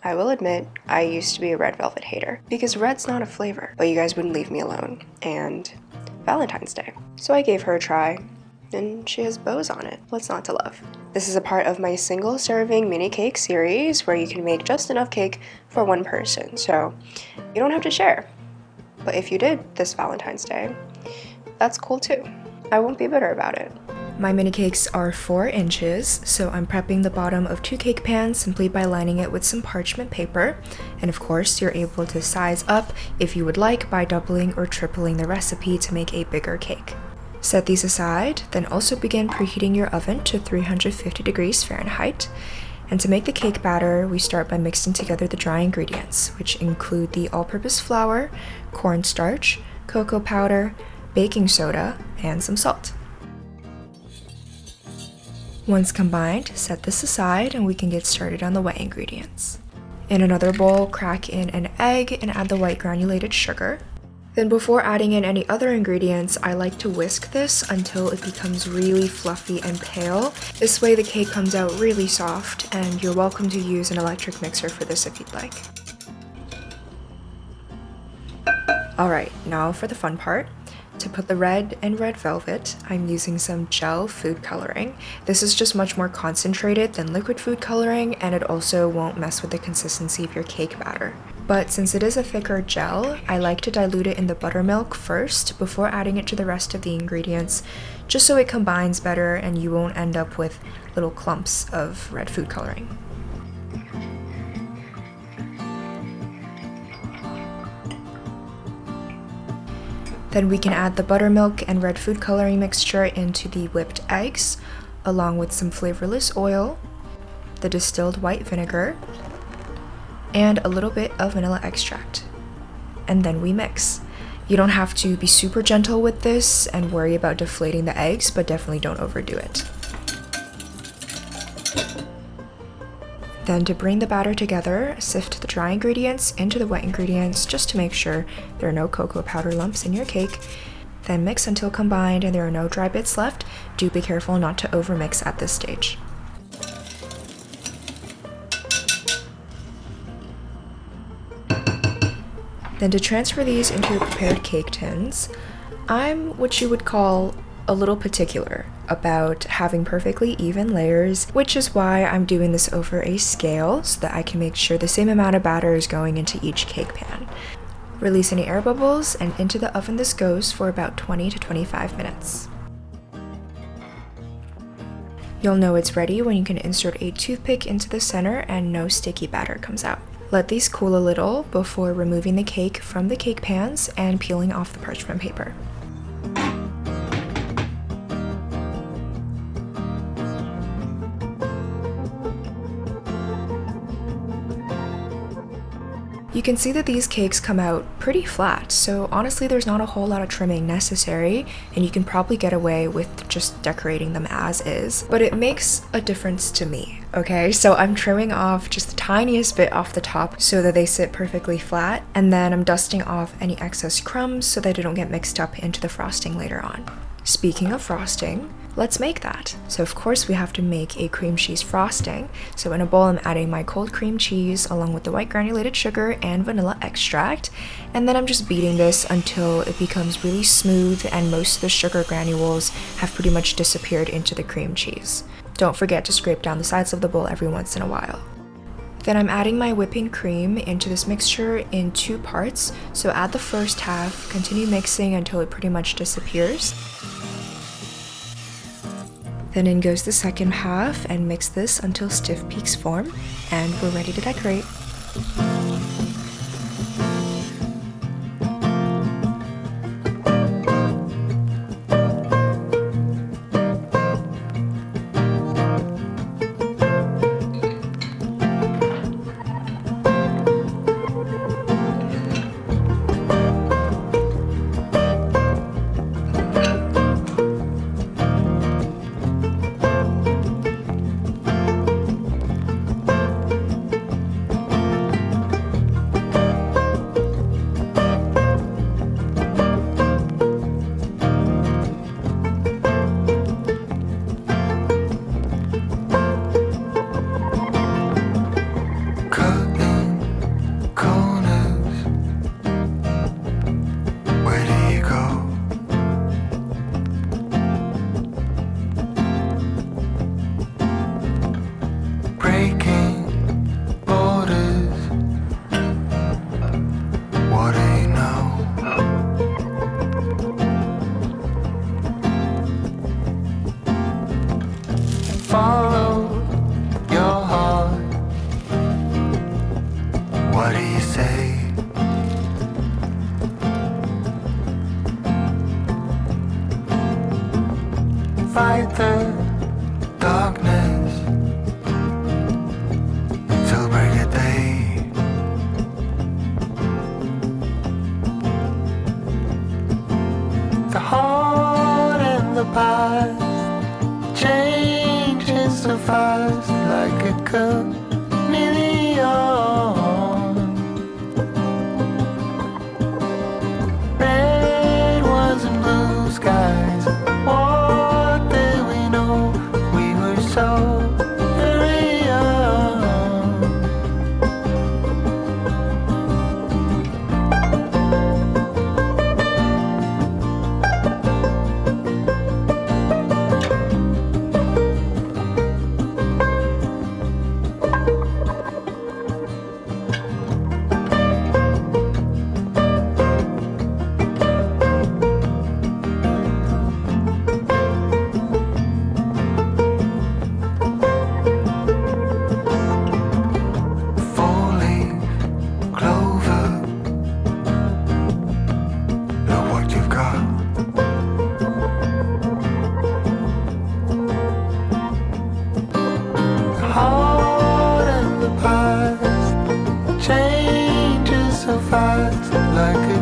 I will admit, I used to be a red velvet hater because red's not a flavor, but you guys wouldn't leave me alone. And Valentine's Day. So I gave her a try, and she has bows on it. What's not to love? This is a part of my single serving mini cake series where you can make just enough cake for one person, so you don't have to share. But if you did this Valentine's Day, that's cool too. I won't be bitter about it. My mini cakes are 4 inches, so I'm prepping the bottom of 2 cake pans simply by lining it with some parchment paper. And of course, you're able to size up if you would like by doubling or tripling the recipe to make a bigger cake. Set these aside, then also begin preheating your oven to 350 degrees Fahrenheit. And to make the cake batter, we start by mixing together the dry ingredients, which include the all-purpose flour, cornstarch, cocoa powder, baking soda, and some salt. Once combined, set this aside and we can get started on the wet ingredients. In another bowl, crack in an egg and add the white granulated sugar. Then before adding in any other ingredients, I like to whisk this until it becomes really fluffy and pale. This way the cake comes out really soft, and you're welcome to use an electric mixer for this if you'd like. Alright, now for the fun part. To put the red in red velvet, I'm using some gel food coloring. This is just much more concentrated than liquid food coloring, and it also won't mess with the consistency of your cake batter. But since it is a thicker gel, I like to dilute it in the buttermilk first before adding it to the rest of the ingredients, just so it combines better and you won't end up with little clumps of red food coloring. Then we can add the buttermilk and red food coloring mixture into the whipped eggs, along with some flavorless oil, the distilled white vinegar, and a little bit of vanilla extract. And then we mix. You don't have to be super gentle with this and worry about deflating the eggs, but definitely don't overdo it. Then to bring the batter together, sift the dry ingredients into the wet ingredients just to make sure there are no cocoa powder lumps in your cake. Then mix until combined and there are no dry bits left. Do be careful not to overmix at this stage. Then to transfer these into your prepared cake tins, I'm what you would call a little particular about having perfectly even layers, which is why I'm doing this over a scale so that I can make sure the same amount of batter is going into each cake pan. Release any air bubbles, and into the oven this goes for about 20 to 25 minutes. You'll know it's ready when you can insert a toothpick into the center and no sticky batter comes out. Let these cool a little before removing the cake from the cake pans and peeling off the parchment paper. You can see that these cakes come out pretty flat, so honestly there's not a whole lot of trimming necessary, and you can probably get away with just decorating them as is, but it makes a difference to me, okay? So I'm trimming off just the tiniest bit off the top so that they sit perfectly flat, and then I'm dusting off any excess crumbs so that they don't get mixed up into the frosting later on. Speaking of frosting, let's make that. So of course we have to make a cream cheese frosting. So in a bowl I'm adding my cold cream cheese along with the white granulated sugar and vanilla extract. And then I'm just beating this until it becomes really smooth and most of the sugar granules have pretty much disappeared into the cream cheese. Don't forget to scrape down the sides of the bowl every once in a while. Then I'm adding my whipping cream into this mixture in 2 parts. So add the first half, continue mixing until it pretty much disappears. Then in goes the second half and mix this until stiff peaks form, and we're ready to decorate. fight the darkness till break of day. The heart and the past changes so fast, like a chameleon. Red ones and blue skies. What did we know? We were so very young. Falling clover, look what you've got. The heart and the past changes so fast, like a